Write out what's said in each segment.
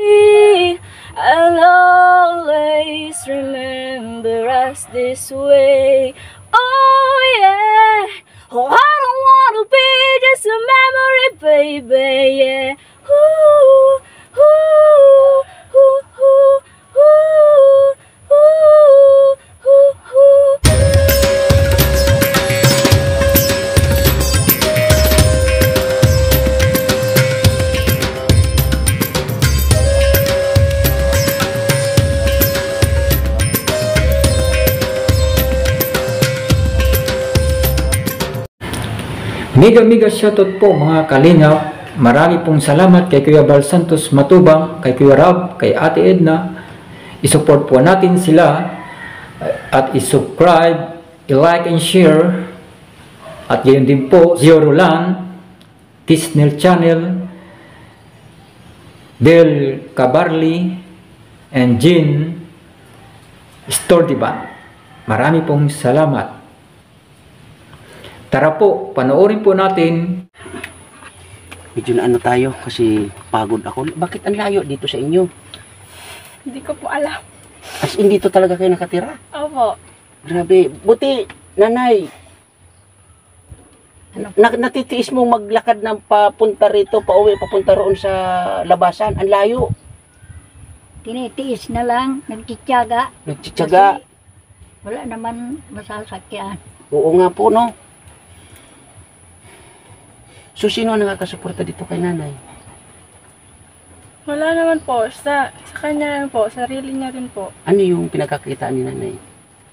I'll always remember us this way. Oh yeah. Oh, I don't wanna be just a memory, baby. Yeah. Ooh, ooh, ooh, ooh, ooh, ooh, ooh, ooh. Mega shoutout po mga kalingap. Marami pong salamat kay Kuya Bal Santos Matubang, kay Kuya Rab, kay Ate Edna. I-support po natin sila at i-subscribe, i-like and share. At gayon din po, Zio Roland, Tisnel Channel, Del Cabarli, and Jean Stordiban. Marami pong salamat. Tara po, panoorin po natin. Medyo na ano tayo kasi pagod ako. Bakit ang layo dito sa inyo? Hindi ko po alam. As in dito talaga kayo nakatira? Opo. Grabe. Buti, nanay. Natitiis mong maglakad ng papunta rito, pauwi, papunta roon sa labasan. Ang layo. Tinitiis na lang, nagtityaga. Nagtsitsaga. Kasi wala naman masasakyan. Oo nga po, no? So, sino ang nakakasuporta dito kay nanay? Wala naman po. Sa kanya rin po. Sarili niya rin po. Ano yung pinagkakitaan ni nanay?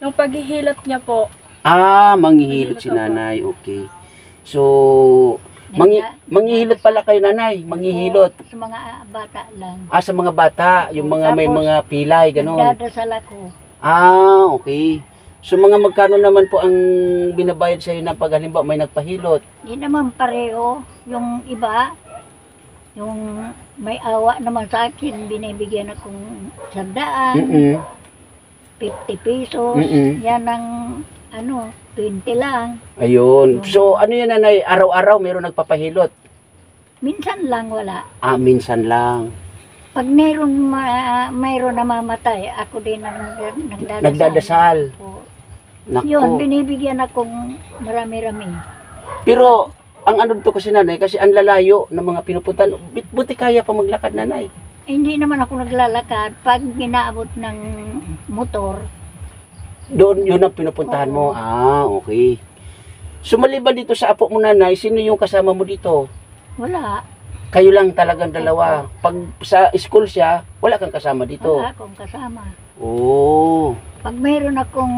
Yung paghihilot niya po. Ah, manghihilot si nanay. Okay. So, manghihilot pala kayo nanay. Manghihilot. Sa mga bata lang. Ah, sa mga bata. Yung mga may Tapos, mga pilay, gano'n. Nagdadasal ako. Ah, okay. So, mga magkano naman po ang binabayad sa'yo na pag halimbawa may nagpahilot? Hindi naman pareho. Yung iba, yung may awa naman sa akin, binibigyan akong 100, 50 pesos. Yan ang, 20 lang. Ayun. So, ano yan nanay? Araw-araw mayroon nagpapahilot? Minsan lang wala. Ah, minsan lang. Pag mayroon namamatay, ako din ang nagdadasal. Nagdadasal. Oo. Nako. Yun, binibigyan akong marami-rami. Pero, ang ano dito kasi nanay, kasi ang lalayo ng mga pinupuntan, buti kaya pa maglakad nanay. Hindi naman ako naglalakad. Pag ginaabot ng motor, Doon, yun ang pinupuntahan mo. Oo. Ah, okay. So, maliban dito sa apo mo nanay, sino yung kasama mo dito? wala. Kayo lang talagang dalawa. Pag sa school siya, wala kang kasama dito. Wala akong kasama. Oo. Pag mayroon akong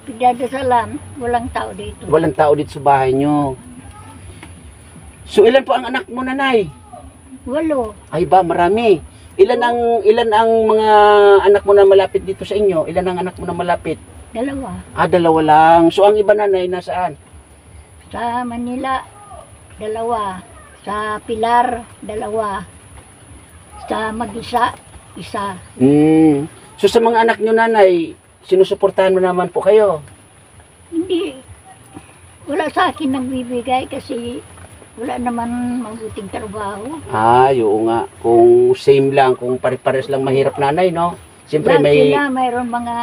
pagdadasalan, walang tao dito. Walang tao dito sa bahay nyo. So, ilan po ang anak mo nanay? 8. Ay ba, marami. Ilan ang mga anak mo na malapit dito sa inyo? Ilan ang anak mo na malapit? 2. Ah, 2 lang. So, ang iba nanay, nasaan? Sa Manila, 2. Sa Pilar, 2. Sa Mag-isa, 1. So, sa mga anak nyo nanay, sinusuportahan mo naman po kayo? Hindi. Wala sa akin nagbibigay kasi wala naman mabuting trabaho. Ah, oo nga. Kung same lang, kung pare-pares lang mahirap nanay, no? Siyempre may... Sila mayroon mga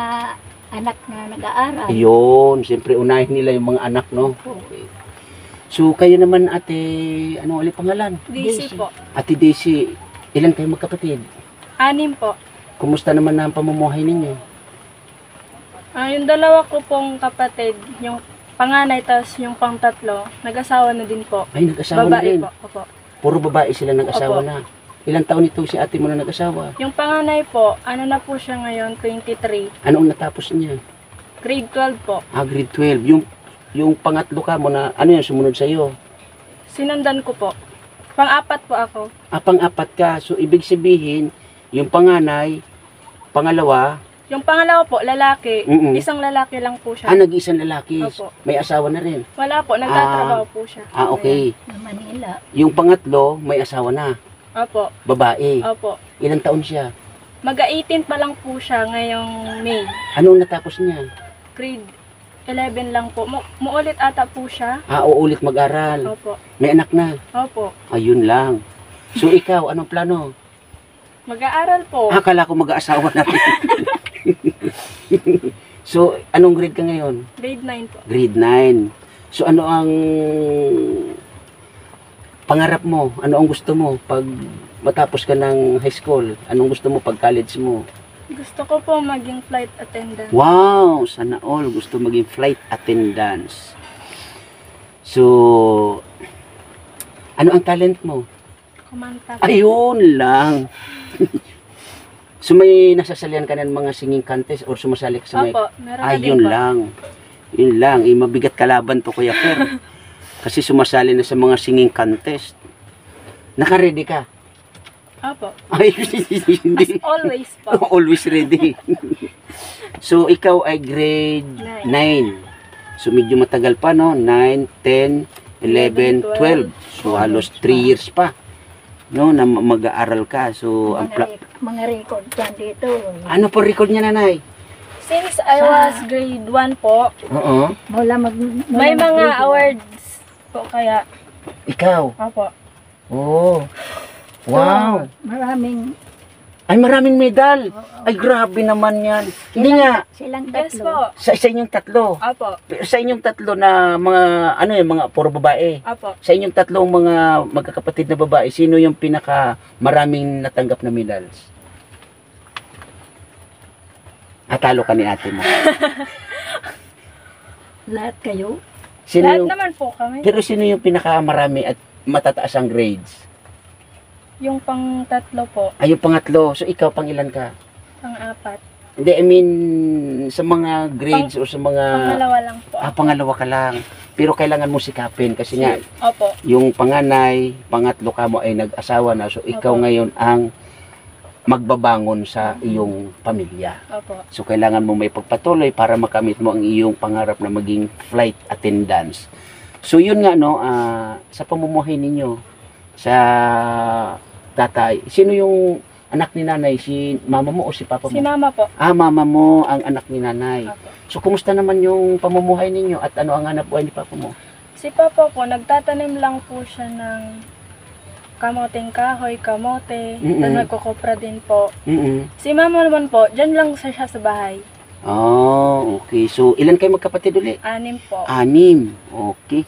anak na nag-aaral. Ayun, siyempre unahin nila yung mga anak, no? Okay. So, kayo naman ate, ano ulit pangalan? DC po. Ate Daisy, ilan kayo magkapatid? 6 po. Kumusta naman na ang pamumuhay ninyo? Yung 2 ko pong kapatid, yung panganay, tas yung pang-3, nag-asawa na din po. Ay, nag-asawa na Babae rin. po. Opo. Puro babae sila nag-asawa Opo. na. Ilang taon ito si ate mo na nag-asawa? Yung panganay po, ano na po siya ngayon, 23. Anong natapos niya? Grade 12 po. Ah, grade 12. Yung pangatlo ka mo na, ano yan, sumunod sa'yo? Sinundan ko po. Pang-4 po ako. Ah, pang-4 ka. So, ibig sabihin, yung panganay, pangalawa, Yung pangalawa po, lalaki. Mm-mm. Isang lalaki lang po siya. nag-isang lalaki. Opo. May asawa na rin. Wala po, nagtatrabaho po siya. Ah, okay. Sa Manila. Yung pangatlo, may asawa na. Opo. Babae. Opo. Ilang taon siya? Mag-18 pa lang po siya ngayong May. Anong natapos niya? Grade 11 lang po. Muulit ata po siya. Ah, uulit mag-aral. Opo. May anak na. Opo. Ayun lang. So, ikaw, anong plano? Mag-aaral po. Akala ko mag-aasawa na rin. So, anong grade ka ngayon? Grade 9 po. Grade 9. So, ano ang pangarap mo? Ano ang gusto mo pag matapos ka ng high school? Anong gusto mo pag college mo? Gusto ko po maging flight attendant. Wow! Sana all gusto maging flight attendants. So, ano ang talent mo? Kumanta po. Ayun lang. So, may nasasalian ka ng mga singing contest or sumasali ka sa may... Opo, meron na din Ayun po. lang. Yun lang. Mabigat kalaban to, Kuya Per. Kasi sumasali na sa mga singing contest. Naka-ready ka? Opo. Ay, hindi. Always po. Always ready. So, ikaw ay grade 9. So, medyo matagal pa, no? 9, 10, 11, 12. So, halos 3 years pa. No, na mag-aaral ka. So, ang Mga record dyan dito. ano po record niya, nanay? Since I was grade 1 po, Oo. Mula may mga awards po kaya. Ikaw. Opo. Oh. Wow. Maraming Ay, maraming medal. Ay, grabe naman yan. Hindi nga. silang Best tatlo. po. Sa inyong tatlo. Opo. Sa inyong tatlo na mga, ano yung mga puro babae. Opo. Sa inyong tatlong mga magkakapatid na babae, sino yung pinaka maraming natanggap na medals? Atalo ka ni ate mo. Lahat kayo. Sino Lahat yung, naman po kami. pero sino yung pinaka marami at matataas ang grades? Yung pang tatlo po, Ay, yung pangatlo. So, ikaw, pang ilan ka? pang apat. Hindi, I mean, sa mga grades o sa mga... Pangalawa lang po. pangalawa ka lang. Pero kailangan mo sikapin kasi nga, Opo. yung panganay, pangatlo ka mo ay nag-asawa na. So, ikaw Opo. ngayon ang magbabangon sa iyong pamilya. Opo. So, kailangan mo may pagpatuloy para makamit mo ang iyong pangarap na maging flight attendants. So, yun nga, no, sa pamumuhay ninyo, sa tatay, sino yung anak ni nanay? Si mama mo o si papa mo? Si mama po. Mama mo ang anak ni nanay. Opo. So, kumusta naman yung pamumuhay ninyo at ano ang hanap buhay ni papa mo? Si papa po, nagtatanim lang po siya ng kamoteng kahoy, kamote, Mm-mm. na nagkukopra din po. Mm-mm. Si mama naman po, dyan lang siya sa bahay. Oh, okay. So, ilan kayo magkapatid uli? 6 po. 6. Okay.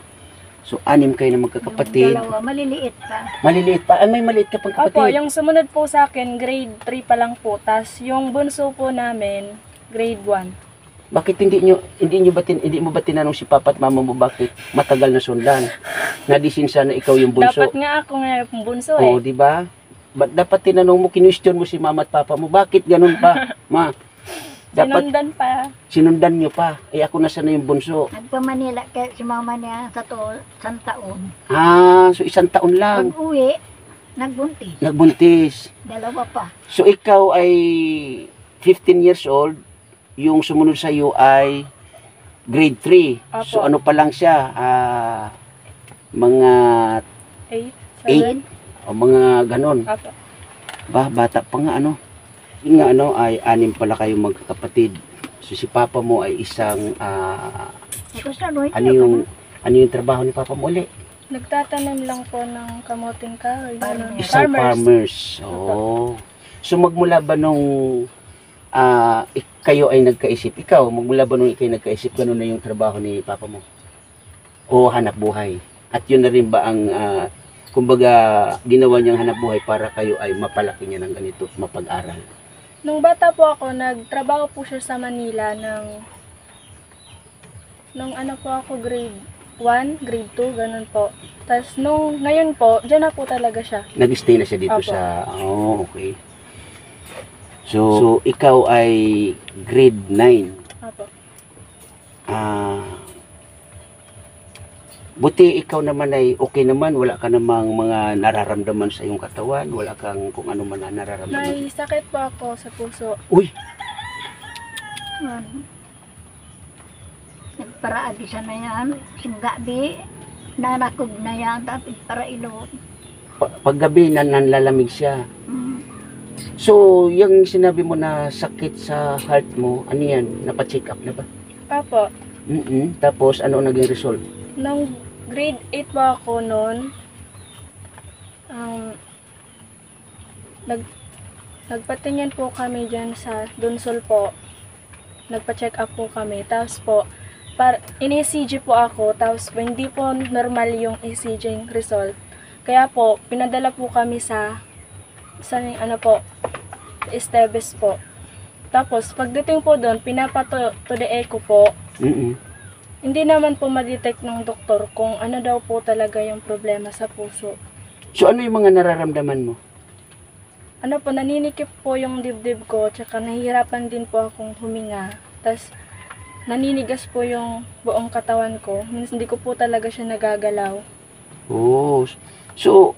So, 6 kayo na magkakapatid. Yung dalawa, maliliit pa. Maliliit pa. Ay, may maliit ka pang Opo, kapatid. yung sumunod po sa akin, grade 3 pa lang po. Tas yung bunso po namin, grade 1. Bakit hindi mo ba tinanong si papa at mama mo bakit matagal na sundan? Nadisin sana ikaw yung bunso. Dapat nga ako nga yung bunso Oo, eh. di ba? Dapat tinanong mo, kinwestiyon mo si mama at papa mo, bakit ganun pa? Ma, dapat Sinundan pa. sinundan nyo pa. Eh, ako na sana yung bunso. Nagpa-Manila kaya si mama niya sa isang taon. So 1 taon lang. Pag-uwi, nagbuntis. Nagbuntis. Dalawa pa. So, ikaw ay 15 years old. Yung sumunod sa iyo ay grade 3. Opo. So, ano pa lang siya? Mga 8, 8 o mga ganon. Opo. Bata pa nga ano. Yun nga ano, ay 6 pala kayong magkakapatid. So, si papa mo ay isang, Tapos ano, ano yung trabaho ni papa mo ulit? Nagtatanim lang po ng kamoteng kahoy. ganun. Isang farmers. Oh. So, magmula ba nung kayo ay nagkaisip, magmula ba nung ikaw ay nagkaisip, ganun na yung trabaho ni papa mo? O hanap buhay? At yun na rin ba ang, kumbaga, ginawa niyang hanap buhay para kayo ay mapalaki niya ng ganito, mapag-aral? Nung bata po ako, nagtrabaho po siya sa Manila nung ano po ako, grade 1, grade 2, ganun po. Tapos ngayon po, dyan na po talaga siya. Nag-stay na siya dito Opo. okay. So, ikaw ay grade 9. Opo. Buti ikaw naman ay okay naman, wala ka namang mga nararamdaman sa iyong katawan, wala kang kung ano man na nararamdaman. May sakit po ako sa puso. Uy, Nagparaagi siya na yan. Singgabi, nanakog na yan. Tapos para ilot. paggabi nanlalamig siya. So, yung sinabi mo na sakit sa heart mo, ano yan? Napa-check up na ba? Opo. Tapos, ano naging result? Nung grade 8 po ako noon, Nagpatingin po kami dyan sa Dunsol po. Nagpa-check up po kami. Tapos po, in-ECG po ako. Tapos hindi po normal yung ECG result. Kaya po, pinadala po kami sa ano po, Esteves po. Tapos, pagdating po doon, pinapato to the echo po. Mm-mm. Hindi naman po ma-detect ng doktor kung ano daw po talaga yung problema sa puso. So ano yung mga nararamdaman mo? Ano po, naninikip po yung dibdib ko, tsaka nahihirapan din po akong huminga. Tapos, naninigas po yung buong katawan ko. Hindi ko po talaga siya nagagalaw. Oh. So,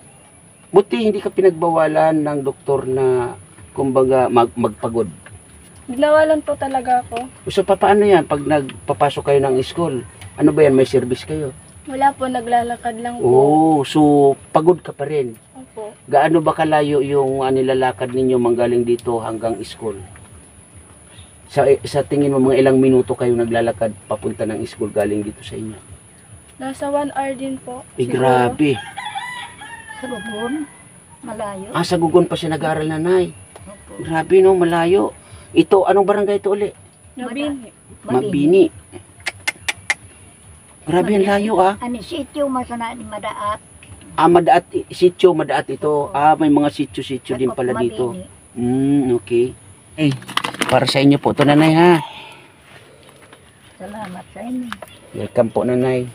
buti hindi ka pinagbawalan ng doktor na kumbaga magpagod. Binawalan po talaga ako. So paano yan pag nagpapasok kayo ng school? Ano ba yan? May service kayo? Wala po, naglalakad lang po. Oh, so pagod ka pa rin. Opo. Gaano ba kalayo yung nilalakad ninyo manggaling dito hanggang school? Sa tingin mo mga ilang minuto kayo naglalakad papunta ng school galing dito sa inyo? Nasa 1 hour din po. Eh, siguro. grabe. Sa Lubon, malayo. Ah, sa Gugon pa siya nag-aaral, nanay. Opo. Grabe, no? Malayo. Ito, anong barangay ito uli? Nabini. Mabini. Grabe, ang layo, ah. Ani sityo masana ni Madaat. Ah, Madaat, sityo, Madaat ito. Ah, may mga sityo-sityo din pala dito. Okay. Eh, para sa inyo po ito, nanay, ha? Salamat sa inyo. Welcome po, nanay.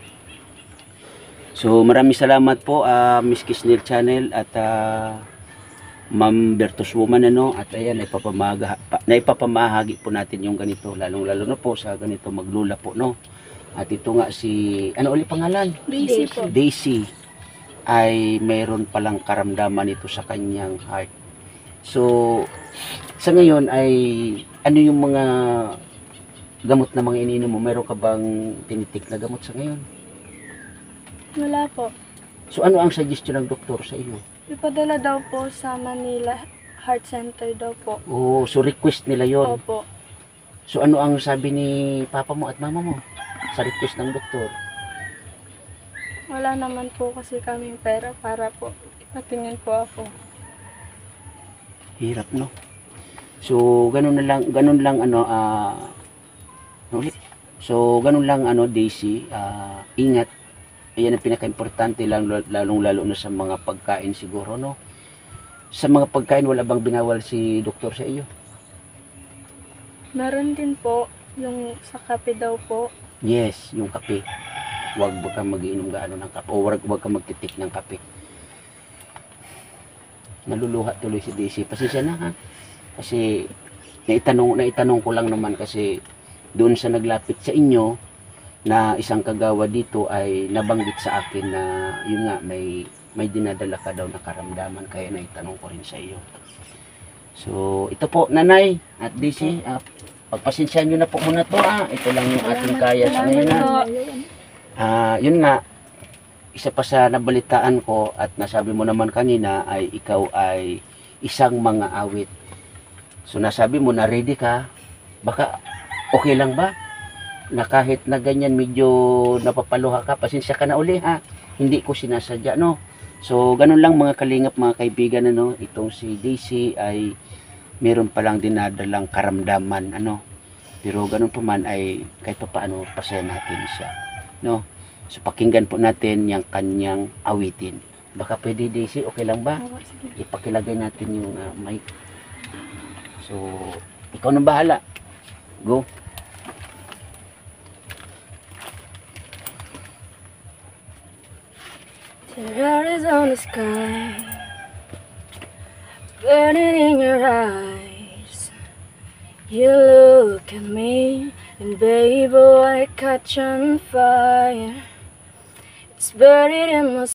So, maraming salamat po, Miss Kisnel Channel at Ma'am Bertos Woman, ano, at ayan, naipapamahagi po natin yung ganito, lalong-lalo na po sa ganito maglula po, no? At ito nga si, ano ulit pangalan? Busy po. Daisy ay mayroon palang karamdaman ito sa kanyang heart. So, sa ngayon ay, ano yung mga gamot na mga iniinom mo? Meron ka bang tinitik na gamot sa ngayon? Wala po. So, ano ang suggestion ng doktor sa iyo? Ipadala daw po sa Manila Heart Center daw po. Oh, so request nila yon. Opo. So, ano ang sabi ni papa mo at mama mo sa request ng doktor? Wala naman po kasi kaming pera para po patingin po ako. Hirap, no? So, ganun lang, ano, ulit. So, ganun lang, ano, Daisy, ingat. Ayan ang pinaka-importante lang, lalong-lalo na sa mga pagkain siguro, no? Sa mga pagkain, wala bang binawal si doktor sa iyo? Meron din po yung sa kape daw po. Yes, yung kape. Huwag kang mag-iinom gaano ng kape. O huwag kang magtitik ng kape. Naluluha tuloy si Daisy. Pasensya na, ha? Kasi naitanong ko lang naman kasi doon sa naglapit sa inyo na isang kagawa dito ay nabanggit sa akin na yun nga may dinadala ka daw na karamdaman kaya naitanong ko rin sa iyo. So ito po, nanay at Daisy, pagpasensyahan nyo na po muna to, ito lang yung ating kaya sa ngayon, ha? Yun nga, isa pa sa nabalitaan ko at nasabi mo naman kanina ay ikaw ay isang mga awit. So nasabi mo na ready ka, baka okay lang ba? Na kahit na ganyan medyo napapaluha ka, pasensya ka na uli, ha? Hindi ko sinasadya, no? So ganun lang mga kalingap, mga kaibigan, ano, itong si Daisy ay meron palang dinadalang karamdaman, ano? Pero ganun pa man ay kahit pa paano pasaya natin siya, no? So pakinggan po natin yung kanyang awitin. Baka pwede, Daisy, okay lang ba? Ipakilagay natin yung mic. So ikaw na bahala. Go. There is on the sky, burning in your eyes. You look at me, and baby, I catch on fire. It's buried in my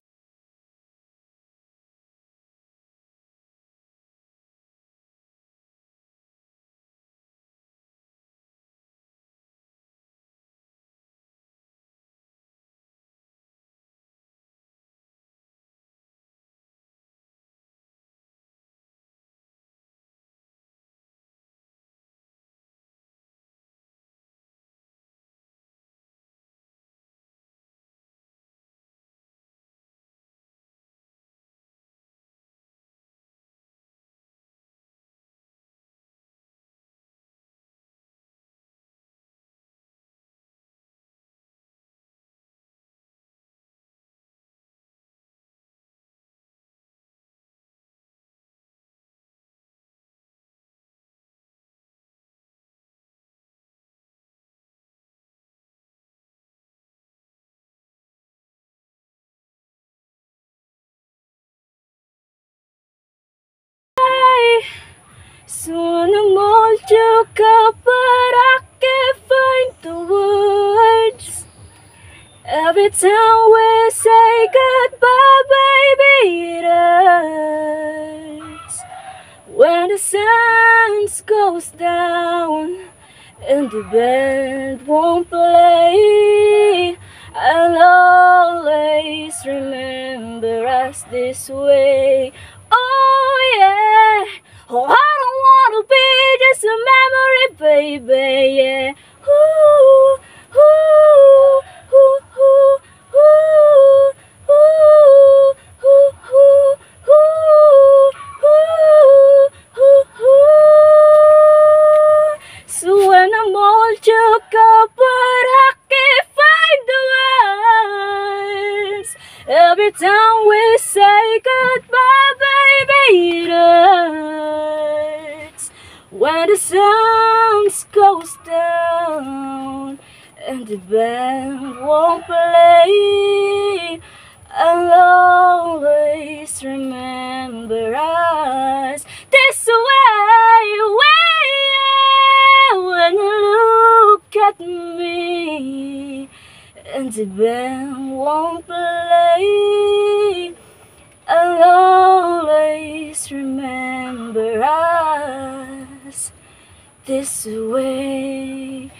Every time we say goodbye, baby, it hurts. When the sun goes down and the band won't play, I'll always remember us this way. Oh yeah, oh I don't wanna be just a memory, baby, yeah. Ooh, ooh, ooh, ooh, ooh, ooh, ooh, ooh, ooh, ooh. So when I'm all choked up, but I can't find the words. Every time we say goodbye, baby, it hurts. When the sun goes down and the band won't play, I'll always remember us this way, when you look at me and the band won't play, I'll always remember us this way.